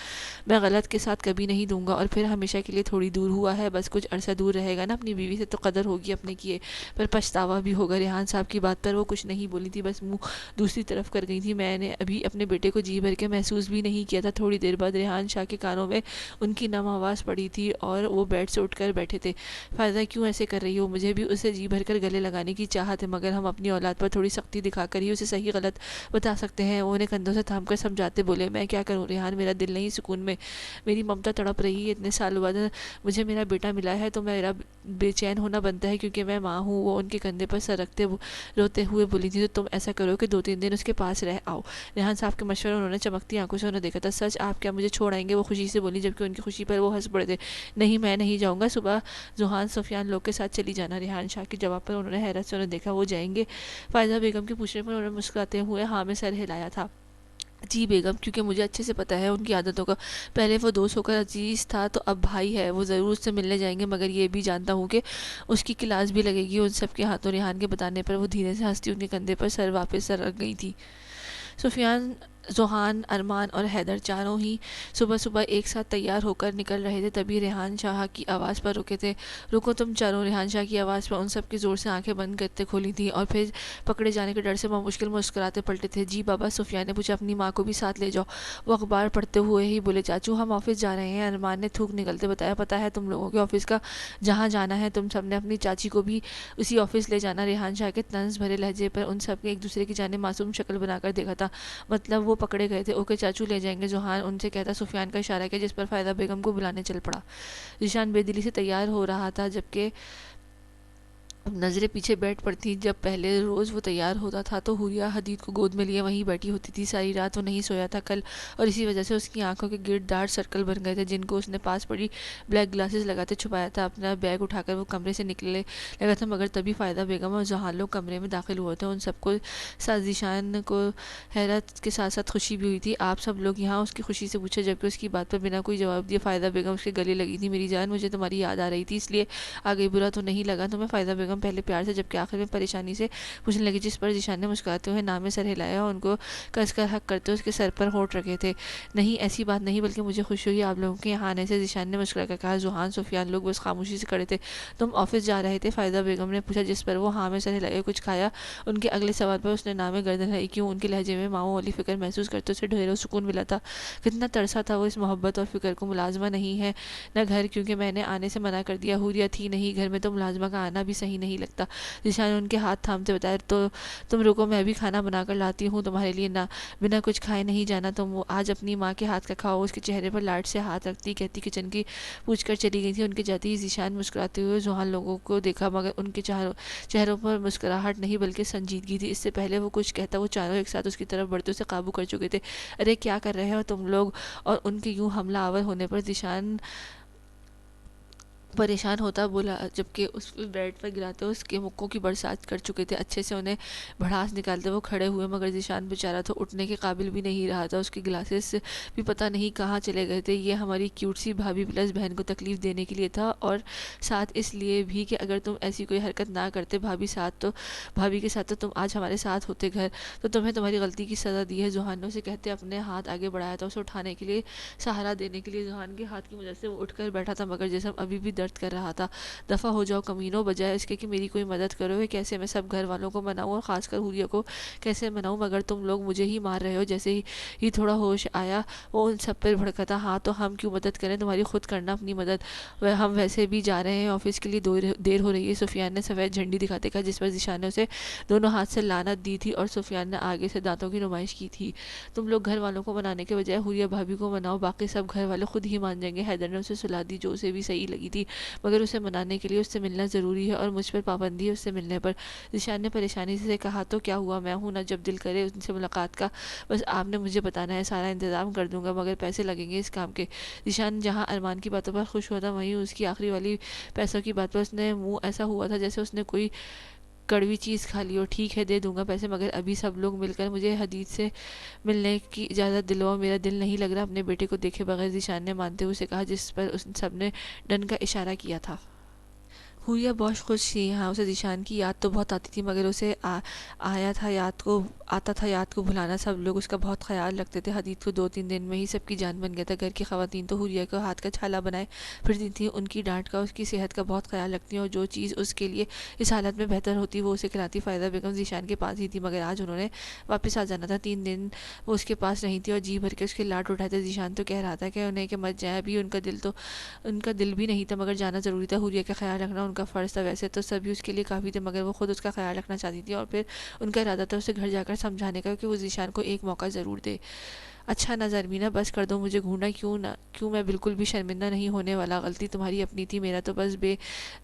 میں غلط کے ساتھ کبھی نہیں دوں گا. اور پھر ہمیشہ کے لیے تھوڑی دور ہوا ہے، بس کچھ عرصہ دور رہے گا نا اپنی بیوی سے تو قدر ہوگی اپنے کیے پر، پچھتاوا بھی ہوگا. ریحان صاحب کی بات پر وہ کچھ نہیں بولی تھی، بس منہ دوسری طرف کر گئی تھی. میں نے ابھی اپنے بیٹے کو جی بھر کے محسوس بھی نہیں کیا تھا. تھوڑی دیر بعد ریحان شاہ کے کانوں میں ان کی نم آواز پڑی تھی اور وہ بیڈ سے اٹھ کر بیٹھے تھے. فائدہ کیوں ایسے کر رہی ہو؟ مجھے بھی اسے جی بھر کر گلے لگانے کی چاہت ہے، مگر ہم اپنی اولاد پر تھوڑی سختی دکھا کر ہی اسے صحیح غلط بتا سکتے ہیں. وہ انہیں کندھوں سے تھام کر سمجھاتے بولے. میں کیا کروں ریحان، میرا دل نہیں سکون میں. میری ممتا تڑپ رہی ہے. اتنے سال بعد مجھے میرا بیٹا ملا ہے تو میرا بے چین ہونا بنتا ہے کیونکہ میں ماں ہوں. وہ ان کے کندھے پر سر رکھتے روتے ہوئے بولی تھی. تو تم ایسا کرو کہ 2-3 دن اس کے پاس رہ آؤ. ریحان صاحب کے مشورے انہوں نے چمکتی آنکھوں سے انہیں دیکھا تھا. سچ آپ کیا مجھے چھوڑ آئیں گے؟ وہ خوشی سے بولی، جبکہ ان کی خوشی پر وہ ہنس پڑے تھے. نہیں میں نہیں جاؤں گا. صبح ذوحان سفیان لوگ کے ساتھ چلی جانا. ریحان شاہ کے جواب پر انہوں نے حیرت سے انہیں دیکھا. وہ جائیں گے؟ فائزہ بیگم کے پوچھنے پر انہوں نے مسکراتے ہوئے ہاں میں سر ہلایا تھا. جی بیگم، کیونکہ مجھے اچھے سے پتہ ہے ان کی عادتوں کا. پہلے وہ دوست ہو کر عزیز تھا تو اب بھائی ہے. وہ ضرور اس سے ملنے جائیں گے، مگر یہ بھی جانتا ہوں کہ اس کی کلاس بھی لگے گی ان سب کے ہاتھوں. ریحان کے بتانے پر وہ دھیرے سے ہنستی ان کے کندھے پر سر واپس رکھ گئی تھی. سفیان، ذوحان، ارمان اور حیدر چاروں ہی صبح صبح ایک ساتھ تیار ہو کر نکل رہے تھے. تبھی ریحان شاہ کی آواز پر رکے تھے. رکو تم چاروں. ریحان شاہ کی آواز پر ان سب کی زور سے آنکھیں بند کرتے کھولی تھیں اور پھر پکڑے جانے کے ڈر سے بمشکل مسکراتے پلٹے تھے. جی بابا. سفیان نے پوچھا. اپنی ماں کو بھی ساتھ لے جاؤ. وہ اخبار پڑھتے ہوئے ہی بولے. چاچو ہم آفس جا رہے ہیں. ارمان نے تھوک نکلتے بتایا. پتہ ہے تم لوگوں کے آفس کا جہاں جانا ہے تم سب نے اپنی چاچی کو بھی اسی آفس لے جانا. ریحان شاہ کے طنز بھرے لہجے پر ان سب نے ایک دوسرے کی جانب معصوم شکل بنا کر دیکھا تھا. مطلب وہ پکڑے گئے تھے. اوکے چاچو لے جائیں گے. ذوحان ان سے کہتا سفیان کا اشارہ کیا، جس پر فائدہ بیگم کو بلانے چل پڑا. ذیشان بے دلی سے تیار ہو رہا تھا، جبکہ نظریں پیچھے بیٹھ پڑتی. جب پہلے روز وہ تیار ہوتا تھا تو حوریہ حدید کو گود میں لیے وہیں بیٹھی ہوتی تھی. ساری رات وہ نہیں سویا تھا کل، اور اسی وجہ سے اس کی آنکھوں کے گرد ڈارک سرکل بن گئے تھے جن کو اس نے پاس پڑی بلیک گلاسز لگاتے چھپایا تھا. اپنا بیگ اٹھا کر وہ کمرے سے نکلنے لگا تھا، مگر تبھی فائدہ بیگم اور ذوحان لوگ کمرے میں داخل ہوئے تھے. ان سب کو ساتھ ذیشان کو حیرت کے ساتھ ساتھ خوشی بھی ہوئی تھی. آپ سب لوگ یہاں؟ اس کی خوشی سے پوچھا، جبکہ اس کی بات پر بنا کوئی جواب دیے فائدہ بیگم اس کے گلے لگی تھی. میری جان، مجھے تمہاری یاد آ رہی تھی اس لیے آ گئی. برا تو نہیں لگا تمہیں؟ فائدہ بیگم پہلے پیار سے جبکہ آخر میں پریشانی سے پوچھنے لگی، جس پر ذیشان نے مسکراتے ہوئے نام میں سر ہلایا اور ان کو کس کر حق کرتے ہوئے اس کے سر پر ہونٹ رکھے تھے. نہیں، ایسی بات نہیں، بلکہ مجھے خوشی ہوئی آپ لوگوں کے یہاں آنے سے. ذیشان نے مسکرا کر کہا. ذوحان، سفیان لوگ بس خاموشی سے کھڑے تھے. تم آفس جا رہے تھے؟ فائدہ بیگم نے پوچھا، جس پر وہ ہاں میں سر ہلائے. کچھ کھایا؟ ان کے اگلے سوال پر اس نے نام میں گردن ہلائی. کیوں؟ ان کے لہجے میں ماؤں والی فکر محسوس کرتے اسے ڈھیروں سکون ملا تھا. کتنا ترسا تھا وہ اس محبت اور فکر کو. ملازمہ نہیں ہے نہ گھر، کیونکہ میں نے آنے سے منع کر دیا. حوریہ تھی نہیں گھر میں تو ملازمہ کا آنا بھی صحیح نہیں لگتا. ذیشان نے ان کے ہاتھ تھامتے بتایا. تو تم رکو، میں ابھی کھانا بنا کر لاتی ہوں تمہارے لیے. نہ، بنا کچھ کھائے نہیں جانا تم. وہ آج اپنی ماں کے ہاتھ کا کھاؤ. اس کے چہرے پر لاڈ سے ہاتھ رکھتی کہتی کچن کی پوچھ کر چلی گئی تھی. ان کے جاتے ہی ذیشان مسکراتے ہوئے ذوحان لوگوں کو دیکھا، مگر ان کے چہروں پر مسکراہٹ نہیں بلکہ سنجیدگی تھی. اس سے پہلے وہ کچھ کہتا وہ چاروں ایک ساتھ اس کی طرف بڑھتے اسے قابو کر چکے تھے. ارے کیا کر رہے ہو تم لوگ؟ اور ان کے یوں حملہ آور ہونے پر ذیشان پریشان ہوتا بولا، جبکہ اس بیڈ پر گراتے اس کے مکوں کی برسات کر چکے تھے. اچھے سے انہیں بھڑاس نکالتے وہ کھڑے ہوئے، مگر ذیشان بیچارہ تو اٹھنے کے قابل بھی نہیں رہا تھا. اس کے گلاسز بھی پتہ نہیں کہاں چلے گئے تھے. یہ ہماری کیوٹ سی بھابھی پلس بہن کو تکلیف دینے کے لیے تھا، اور ساتھ اس لیے بھی کہ اگر تم ایسی کوئی حرکت نہ کرتے بھابھی کے ساتھ تو تم آج ہمارے ساتھ ہوتے گھر. تو تمہیں تمہاری غلطی کی سزا دی ہے. ذوحان نے اسے کہتے اپنے ہاتھ آگے بڑھایا تھا اسے اٹھانے کے لیے، سہارا دینے کے لیے. ذوحان کے ہاتھ کی مدد سے وہ اٹھ کر بیٹھا تھا، مگر جسم ابھی بھی درد کر رہا تھا. دفع ہو جاؤ کمینوں، بجائے اس کے کہ میری کوئی مدد کرو. کیسے میں سب گھر والوں کو مناؤں اور خاص کر حوریہ کو کیسے مناؤں؟ مگر تم لوگ مجھے ہی مار رہے ہو. جیسے ہی تھوڑا ہوش آیا وہ ان سب پر بھڑکا تھا. ہاں تو ہم کیوں مدد کریں تمہاری؟ خود کرنا اپنی مدد. ہم ویسے بھی جا رہے ہیں آفس کے لیے، دیر ہو رہی ہے. سفیان نے سفید جھنڈی دکھاتے کہا، جس پر ذیشان نے اسے دونوں ہاتھ سے لعنت دی تھی اور سفیان نے آگے سے دانتوں کی نمائش کی تھی. تم لوگ گھر والوں کو منانے کے بجائے حوریہ بھابھی کو مناؤ، باقی سب گھر والے خود ہی مان جائیں گے. حیدر نے اسے صلاح دی جو اسے بھی صحیح لگی تھی، مگر اسے منانے کے لیے اس سے ملنا ضروری ہے اور مجھ پر پابندی ہے اس سے ملنے پر. ذیشان نے پریشانی سے کہا، تو کیا ہوا؟ میں ہوں نا جب دل کرے ان سے ملاقات کا. بس آپ نے مجھے بتانا ہے، سارا انتظام کر دوں گا، مگر پیسے لگیں گے اس کام کے. ذیشان جہاں ارمان کی باتوں پر خوش ہوا تھا وہیں اس کی آخری والی پیسوں کی بات پر اس نے منہ ایسا ہوا تھا جیسے اس نے کوئی کڑوی چیز کھا لی ہو. ٹھیک ہے، دے دوں گا پیسے، مگر ابھی سب لوگ مل کر مجھے حدید سے ملنے کی اجازت دلواؤ. میرا دل نہیں لگ رہا اپنے بیٹے کو دیکھے بغیر. ذیشان نے مانتے ہوئے اسے کہا، جس پر اس سب نے ڈن کا اشارہ کیا تھا. حوریہ بہت خوش تھی. ہاں، اسے ذیشان کی یاد تو بہت آتی تھی، مگر اسے آتا تھا یاد کو بھلانا. سب لوگ اس کا بہت خیال رکھتے تھے. حدید کو 2-3 دن میں ہی سب کی جان بن گیا تھا. گھر کی خواتین تو حوریہ کو ہاتھ کا چھالا بنائے پھرتی تھیں. ان کی ڈانٹ کا اس کی صحت کا بہت خیال رکھتی، اور جو چیز اس کے لیے اس حالت میں بہتر ہوتی وہ اسے کھلاتی. فائدہ بیگم ذیشان کے پاس ہی تھی، مگر آج انہوں نے واپس آ جانا تھا. 3 دن وہ اس کے پاس رہی تھی اور جی بھر کے اس کے لاڈ اٹھائے تھے. ذیشان تو کہہ رہا تھا کہ انہیں کہ مت جائیں ابھی. ان کا دل بھی نہیں تھا، مگر جانا ضروری تھا. حوریہ کا خیال رکھنا ان کا فرض تھا. ویسے تو سبھی اس کے لیے کافی تھے، مگر وہ خود اس کا خیال رکھنا چاہتی تھی، اور پھر ان کا ارادہ تھا اسے گھر جا کر سمجھانے کا کہ وہ ذیشان کو ایک موقع ضرور دے. اچھا نا زرمینہ، بس کر دو مجھے گھونڈنا. کیوں؟ میں بالکل بھی شرمندہ نہیں ہونے والا. غلطی تمہاری اپنی تھی، میرا تو بس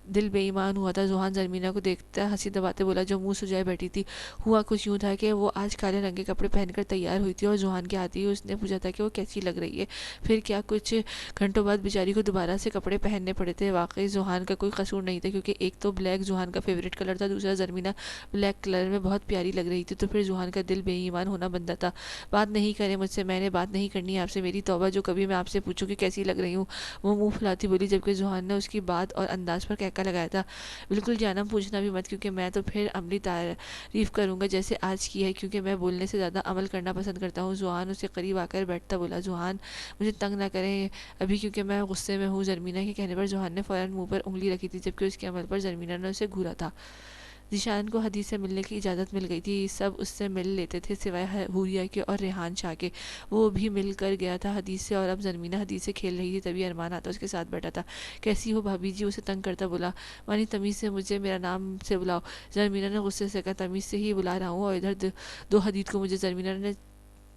دل بے ایمان ہوا تھا. ذوحان زرمینہ کو دیکھتا ہنسی دباتے بولا، جو منہ سجائے بیٹھی تھی. ہوا کچھ یوں تھا کہ وہ آج کالے رنگ کے کپڑے پہن کر تیار ہوئی تھی، اور ذوحان کے آتے ہی اس نے پوچھا تھا کہ وہ کیسی لگ رہی ہے. پھر کیا کچھ گھنٹوں بعد بیچاری کو دوبارہ سے کپڑے پہننے پڑے تھے. واقعی ذوحان کا کوئی قصور نہیں تھا، کیونکہ ایک تو بلیک ذوحان کا فیوریٹ کلر تھا، دوسرا زرمینہ بلیک کلر میں بہت پیاری لگ رہی تھی. تو پھر ذوحان کا دل بے ایمان ہونا بنتا تھا. بات نہیں کریں مجھ سے، میں نے بات نہیں کرنی ہے آپ سے. میری توبہ، جو کبھی میں آپ سے پوچھوں کہ کیسی لگ رہی ہوں. وہ منہ پھلاتی بولی، جبکہ ذوحان نے اس کی بات اور انداز پر کہکا لگایا تھا. بالکل جانم، پوچھنا بھی مت، کیونکہ میں تو پھر عملی تعریف کروں گا جیسے آج کی ہے، کیونکہ میں بولنے سے زیادہ عمل کرنا پسند کرتا ہوں. ذوحان اسے قریب آ کر بیٹھتا بولا، ذوحان مجھے تنگ نہ کریں ابھی، کیونکہ میں غصے میں ہوں. زرمینہ کے کہنے پر ذوحان نے فوراً منہ پر انگلی رکھی تھی، جبکہ اس کے عمل پر زرمینہ نے اسے گھورا تھا. ذیشان کو حدید سے ملنے کی اجازت مل گئی تھی. سب اس سے مل لیتے تھے سوائے حوریہ کے اور ریحان شاہ کے. وہ بھی مل کر گیا تھا حدید سے، اور اب زرمینہ حدید سے کھیل رہی تھی. تبھی ارمان آتا اس کے ساتھ بیٹھا تھا. کیسی ہو بھابھی جی؟ اسے تنگ کرتا بولا. مانی تمیز سے مجھے میرا نام سے بلاؤ. زرمینہ نے غصے سے کہا، تمیز سے ہی بلا رہا ہوں. اور ادھر دو حدید کو مجھے. زرمینہ نے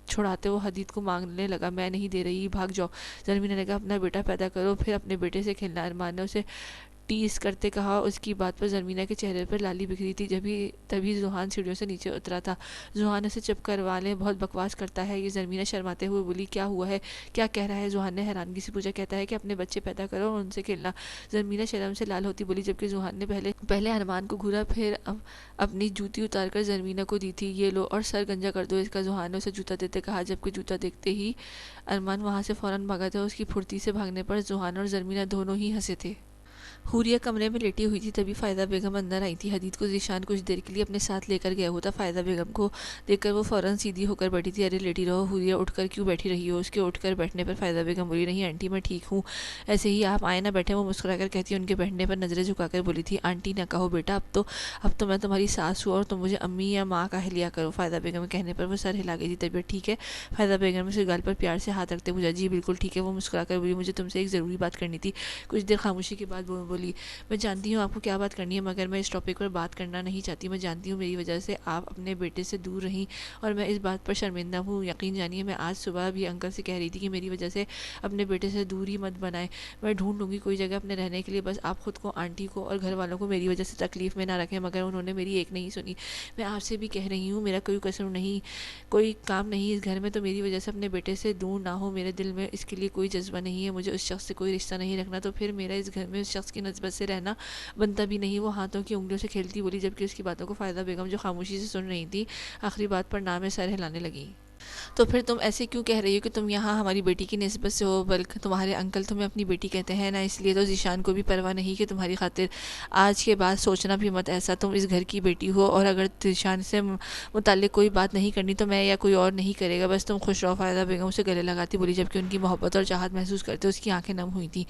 چھڑاتے وہ حدید کو مانگنے لگا، میں نہیں دے رہی، بھاگ جاؤ. زرمینہ نے کہا، اپنا بیٹا پیدا کرو پھر اپنے بیٹے سے کھیلنا. ارمان نے اسے ٹیز کرتے کہا۔ اس کی بات پر زرمینہ کے چہرے پر لالی بکھری تھی۔ تبھی ذوحان سیڑھیوں سے نیچے اترا تھا۔ ذوحان اسے چپ کروا لیں، بہت بکواس کرتا ہے یہ۔ زرمینہ شرماتے ہوئے بولی، کیا ہوا ہے، کیا کہہ رہا ہے؟ ذوحان نے حیرانگی سے پوچھا۔ کہتا ہے کہ اپنے بچے پیدا کرو اور ان سے کھیلنا۔ زرمینہ شرم سے لال ہوتی بولی، جبکہ ذوحان نے پہلے ارمان کو گھورا، پھر اپنی جوتی اتار کر زرمینہ کو دی تھی۔ یہ لو اور سر گنجا کر دو اس کا۔ ذوحان نے اسے جوتا دیتے کہا، جبکہ جوتا دیکھتے ہی ارمان وہاں سے فوراً بھاگا تھا۔ اس کی پھرتی سے بھاگنے پر ذوحان اور زرمینہ دونوں ہی ہنسے تھے۔ حوریہ کمرے میں لیٹی ہوئی تھی، تبھی فائدہ بیگم اندر آئی تھی۔ حدید کو ذیشان کچھ دیر کے لیے اپنے ساتھ لے کر گیا ہوا تھا۔ فائدہ بیگم کو دیکھ کر وہ فوراً سیدھی ہو کر بیٹھی تھی۔ ارے لیٹی رہو حوریہ، اٹھ کر کیوں بیٹھی رہی ہو؟ اس کے اٹھ کر بیٹھنے پر فائدہ بیگم بولی، نہیں آنٹی میں ٹھیک ہوں، ایسے ہی آپ آئے نہ بیٹھے۔ وہ مسکرا کر کہتی، ان کے بیٹھنے پر نظریں جھکا کر بولی تھی، آنٹی نہ کہو بیٹا، اب تو میں تمہاری ساس ہوں اور تم مجھے امی یا ماں کہہ لیا کرو۔ فائدہ بیگم کے کہنے پر وہ سر ہلا گئی تھی۔ طبیعت ٹھیک ہے؟ فائدہ بیگم نے اس کے گال پر پیار سے ہاتھ رکھتے پوچھا۔ جی بالکل ٹھیک ہے۔ وہ مسکرا کر بولی، مجھے تم سے ایک ضروری بات کرنی تھی۔ کچھ دیر خاموشی کے بعد بولی، میں جانتی ہوں آپ کو کیا بات کرنی ہے، مگر میں اس ٹاپک پر بات کرنا نہیں چاہتی۔ میں جانتی ہوں میری وجہ سے آپ اپنے بیٹے سے دور رہیں اور میں اس بات پر شرمندہ ہوں۔ یقین جانیے میں آج صبح بھی انکل سے کہہ رہی تھی کہ میری وجہ سے اپنے بیٹے سے دوری مت بنائیں۔ میں ڈھونڈ لوں گی کوئی جگہ اپنے رہنے کے لیے، بس آپ خود کو، آنٹی کو اور گھر والوں کو میری وجہ سے تکلیف میں نہ رکھیں۔ مگر انہوں نے میری ایک نہیں سنی۔ میں آپ سے بھی کہہ رہی ہوں، میرا کوئی قصور نہیں، کوئی کام نہیں اس گھر میں، تو میری وجہ سے اپنے بیٹے سے دور نہ ہو۔ میرے دل میں اس کے لیے کوئی جذبہ نہیں ہے، مجھے اس شخص سے کوئی رشتہ نہیں رکھنا، تو پھر میرا اس گھر میں اس شخص کی نسبت سے رہنا بنتا بھی نہیں۔ وہ ہاتھوں کی انگلیوں سے کھیلتی بولی، جبکہ اس کی باتوں کو فائدہ بیگم جو خاموشی سے سن رہی تھی، آخری بات پر نام سر ہلانے لگی۔ تو پھر تم ایسے کیوں کہہ رہی ہو کہ تم یہاں ہماری بیٹی کی نسبت سے ہو، بلکہ تمہارے انکل تمہیں اپنی بیٹی کہتے ہیں نا، اس لیے تو ذیشان کو بھی پرواہ نہیں کہ تمہاری خاطر آج کے بعد سوچنا بھی مت ایسا۔ تم اس گھر کی بیٹی ہو، اور اگر ذیشان سے متعلق کوئی بات نہیں کرنی تو میں یا کوئی اور نہیں کرے گا، بس تم خوش رہو۔ فائدہ بیگم اسے گلے لگاتی بولی، جبکہ ان کی محبت اور چاہت محسوس کرتے اس کی آنکھیں نم ہوئی تھیں۔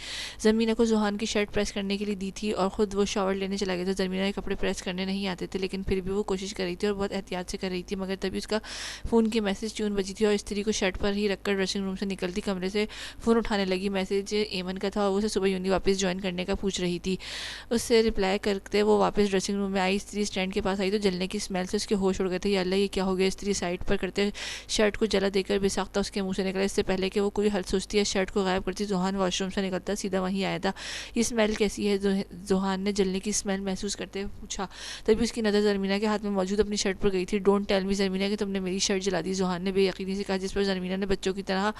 زرمینہ کو ذوحان کی شرٹ پریس کرنے کے لیے دی تھی اور خود وہ شاور لینے چلا گیا تھا۔ زرمینہ کے کپڑے پریس کرنے نہیں آتے تھے، لیکن پھر بھی وہ کوشش کر رہی تھی اور بہت احتیاط سے کر رہی تھی، مگر تبھی اس کا فون کی میسج ٹیون بجی تھی اور استری کو شرٹ پر ہی رکھ کر ڈریسنگ روم سے نکلتی کمرے سے فون اٹھانے لگی۔ میسج ایمن کا تھا اور وہ اسے صبح یونی واپس جوائن کرنے کا پوچھ رہی تھی۔ اس سے رپلائی کرتے وہ واپس ڈریسنگ روم میں آئی۔ استری اسٹینڈ کے پاس آئی تو جلنے کی اسمیل سے اس کے ہوش اڑ گئے تھے۔ یا اللہ یہ کیا ہو گیا! استری سائڈ پر کرتے شرٹ کو جلا دے کر بے ساختہ اس کے منہ سے نکلا۔ اس سے پہلے کہ وہ کوئی حل سوچتی یا شرٹ کو غائب کرتی، ذوحان واش روم سے نکلتا سیدھا وہیں آیا تھا۔ یہ اسمیل کیسی ہے؟ ذوحان نے جلنے کی اسمیل محسوس کرتے ہوئے پوچھا۔ تبھی اس کی نظر زرمینہ کے ہاتھ میں موجود اپنی شرٹ پر گئی تھی۔ ڈونٹ ٹیل می زرمینہ کہ تم نے میری شرٹ جلا دی، ذوحان نے بے یقینی سے کہا، جس پر زرمینہ نے بچوں کی طرح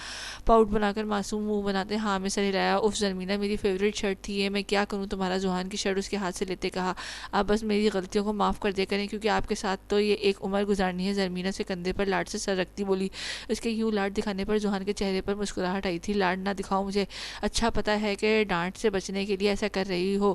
پاؤٹ بنا کر معصوم منہ بناتے ہاں میں سر ہلایا۔ اف زرمینہ، میری فیوریٹ شرٹ تھی یہ، میں کیا کروں تمہارا؟ ذوحان کی شرٹ اس کے ہاتھ سے لیتے کہا، آپ بس میری غلطیوں کو معاف کر دیا کریں، کیونکہ آپ کے ساتھ تو یہ ایک عمر گزارنی ہے۔ زرمینہ سے کندھے پر لاڈ سے سر رکھتی بولی۔ اس کے یوں لاڈ دکھانے پر ذوحان کے چہرے پر مسکراہٹ آئی تھی۔ لاڈ نہ دکھاؤ مجھے، اچھا پتا ہے کہ ڈانٹ سے بچنے کے لیے ایسا کر رہی ہو،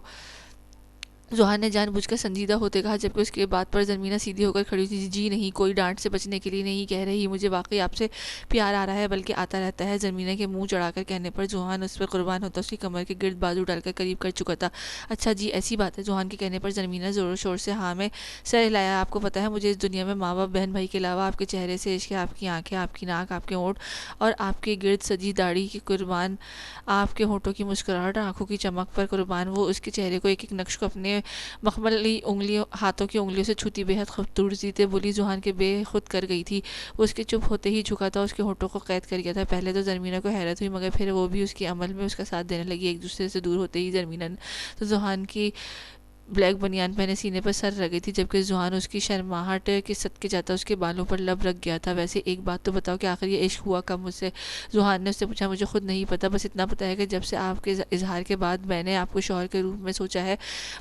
ذوحان نے جان بوجھ کر سنجیدہ ہوتے کہا، جبکہ اس کے بات پر زرمینہ سیدھی ہو کر کھڑی ہوئی تھی۔ جی نہیں، کوئی ڈانٹ سے بچنے کے لیے نہیں کہہ رہی، مجھے واقعی آپ سے پیار آ رہا ہے، بلکہ آتا رہتا ہے۔ زرمینہ کے منہ چڑھا کر کہنے پر ذوحان اس پر قربان ہوتا اس کی کمر کے گرد بازو ڈال کر قریب کر چکا تھا۔ اچھا جی ایسی بات ہے؟ ذوحان کے کہنے پر زرمینہ زور و شور سے ہاں میں سر ہلایا۔ آپ کو پتا ہے مجھے اس دنیا میں ماں باپ بہن بھائی کے علاوہ آپ کے چہرے سے عشق ہے، آپ کی آنکھیں، آپ کی ناک، آپ کے ہونٹ اور آپ کے گرد سجی داڑھی کی قربان، آپ کے ہونٹوں کی مسکراہٹ، آنکھوں کی چمک پر قربان۔ وہ اس کے چہرے کو ایک ایک نقش کو اپنے مخمل انگلیوں، ہاتھوں کی انگلیوں سے چھوتی بے حد خوبصورتی تھی بولی۔ ذوحان کے بے خود کر گئی تھی، وہ اس کے چپ ہوتے ہی جھکا تھا، اس کے ہونٹوں کو قید کر گیا تھا۔ پہلے تو زرمینہ کو حیرت ہوئی، مگر پھر وہ بھی اس کے عمل میں اس کا ساتھ دینے لگی۔ ایک دوسرے سے دور ہوتے ہی زرمینہ تو ذوحان کی بلیک بنیان پہنے سینے پر سر رکھ گئی تھی، جبکہ ذوحان اس کی شرماہٹ کے صدقے جاتا اس کے بالوں پر لب رکھ گیا تھا۔ ویسے ایک بات تو بتاؤ کہ آخر یہ عشق ہوا کب مجھ سے؟ ذوحان نے اس سے پوچھا۔ مجھے خود نہیں پتا، بس اتنا پتا ہے کہ جب سے آپ کے اظہار کے بعد میں نے آپ کو شوہر کے روپ میں سوچا ہے،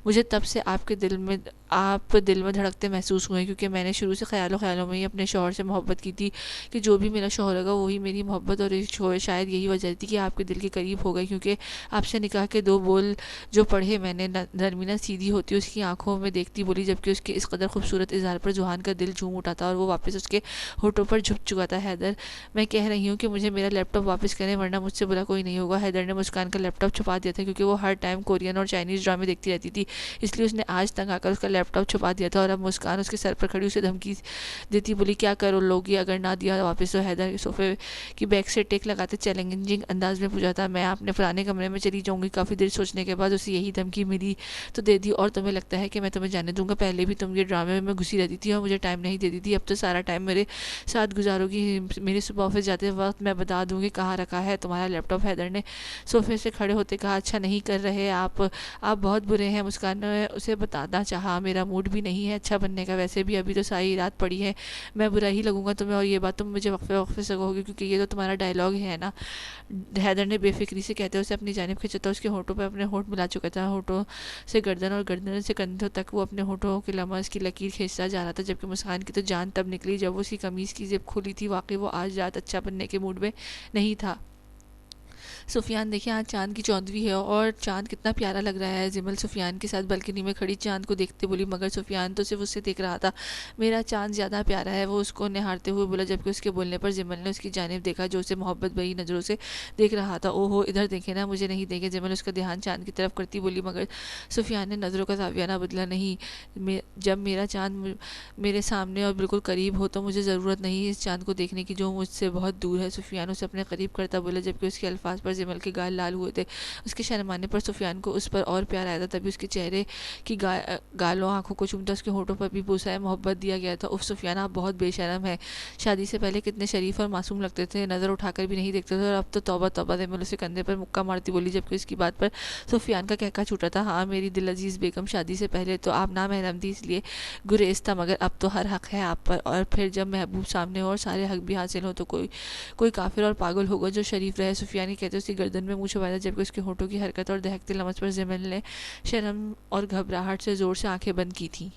مجھے تب سے آپ دل میں دھڑکتے محسوس ہوئے، کیونکہ میں نے شروع سے خیالوں میں ہی اپنے شوہر سے محبت کی تھی کہ جو بھی میرا شوہر ہوگا وہی میری محبت اور عشق ہوئے۔ شاید یہی وجہ تھی کہ آپ کے دل کے قریب ہو گئی، کیونکہ آپ سے نکاح کے 2 بول جو پڑھے میں نے۔ زرمینہ سیدھی ہوتی اس کی آنکھوں میں دیکھتی بولی، جبکہ اس کے اس قدر خوبصورت اظہار پر ذوحان کا دل جھوم اٹھا تھا اور وہ واپس اس کے ہونٹوں پر جھک چکا تھا۔ حیدر، میں کہہ رہی ہوں کہ مجھے میرا لیپ ٹاپ واپس کریں، ورنہ مجھ سے برا کوئی نہیں ہوگا۔ حیدر نے مسکان کا لیپ ٹاپ چھپا دیا تھا، کیونکہ وہ ہر ٹائم کورین اور چائنیز ڈرامے دیکھتی رہتی تھی، اس لیے اس نے آج تنگ آ کر اس کا لیپ ٹاپ چھپا دیا تھا، اور اب مسکان اس کے سر پر کھڑی اسے دھمکی دیتی، بولی کیا کرو لوگی، اگر نہ دیا واپس تو حیدر صوفے کی بیک سے ٹیک لگاتے چیلنجنگ انداز میں پوچھا تھا، میں اپنے فلانے کمرے میں چلی جاؤں گی۔ کافی دیر سوچنے کے بعد اسے یہی دھمکی ملی تو دے دی، اور تمہیں لگتا ہے کہ میں تمہیں جانے دوں گا؟ پہلے بھی تم یہ ڈرامے میں گھسی رہتی تھی اور مجھے ٹائم نہیں دیتی تھی، اب تو سارا ٹائم میرے ساتھ گزارو گی۔ میری صبح آفس جاتے وقت میں بتا دوں گی کہاں رکھا ہے تمہارا لیپ ٹاپ۔ حیدر نے صوفے سے کھڑے ہوتے کہا، اچھا نہیں کر رہے آپ بہت برے ہیں۔ مسکان نے اسے بتانا چاہا، میرا موڈ بھی نہیں ہے اچھا بننے کا، ویسے بھی ابھی تو ساری رات پڑی ہے، میں برا ہی لگوں گا تمہیں، اور یہ بات تم مجھے وقفے وقفے سے کہو گی کیونکہ یہ تو تمہارا ڈائلاگ ہے نا۔ حیدر نے بے فکری سے کہتے اسے اپنی جانب کھینچا، اس کے ہونٹوں پہ اپنے ہونٹ ملا چکا تھا، ہونٹوں سے گردن اور گردن سے کندھوں تک وہ اپنے ہونٹوں کے لمس کی لکیر کھینچتا جا رہا تھا، جبکہ مسکان کی تو جان تب نکلی جب وہ اس کی قمیض کی زپ کھولی تھی۔ واقعی وہ آج رات اچھا بننے کے موڈ میں نہیں تھا۔ سفیان دیکھیں آج چاند کی 14ویں ہے اور چاند کتنا پیارا لگ رہا ہے۔ جمل سفیان کے ساتھ بالکنی میں کھڑی چاند کو دیکھتے بولی، مگر سفیان تو صرف اسے دیکھ رہا تھا۔ میرا چاند زیادہ پیارا ہے، وہ اس کو نہارتے ہوئے بولا، جبکہ اس کے بولنے پر جمل نے اس کی جانب دیکھا جو اسے محبت بھری نظروں سے دیکھ رہا تھا۔ او ہو ادھر دیکھیں نا، مجھے نہیں دیکھیں۔ جمل اس کا دھیان چاند کی طرف کرتی بولی، مگر سفیان نے نظروں کا زاویہ نہ بدلا، نہیں جب میرا چاند میرے سامنے اور بالکل قریب ہو تو مجھے ضرورت نہیں اس چاند کو دیکھنے کی جو مجھ سے بہت دور ہے۔ سفیان اسے اپنے قریب کرتا بولا، جبکہ اس کے الفاظ پر جمل کے گال لال ہوئے تھے۔ اس کے شرمانے پر سفیان کو اس پر اور پیار آیا تھا، تبھی اس کے چہرے کی گالوں آنکھوں کو چومتا اس کے ہونٹوں پر بھی بوسہ محبت دیا گیا تھا۔ اف سفیان آپ بہت بے شرم ہے، شادی سے پہلے کتنے شریف اور معصوم لگتے تھے، نظر اٹھا کر بھی نہیں دیکھتے تھے، اور اب تو توبہ توبہ۔ جمل اسے کندھے پر مکہ مارتی بولی، جبکہ اس کی بات پر سفیان کا کہکا چھوٹا تھا، ہاں میری دل عزیز بیگم، شادی سے پہلے تو آپ نامحرم تھی اس لیے گریز تھا، مگر اب تو ہر حق ہے آپ پر، اور پھر جب محبوب سامنے ہو اور سارے حق بھی حاصل ہو تو کوئی کافر اور پاگل ہوگا جو شریف رہے۔ سفیان کہتے اس کی گردن میں منہ چھپایا تھا، جبکہ اس کے ہونٹوں کی حرکت اور دہکتے لمس پر جمل نے شرم اور گھبراہٹ سے زور سے آنکھیں بند کی تھیں۔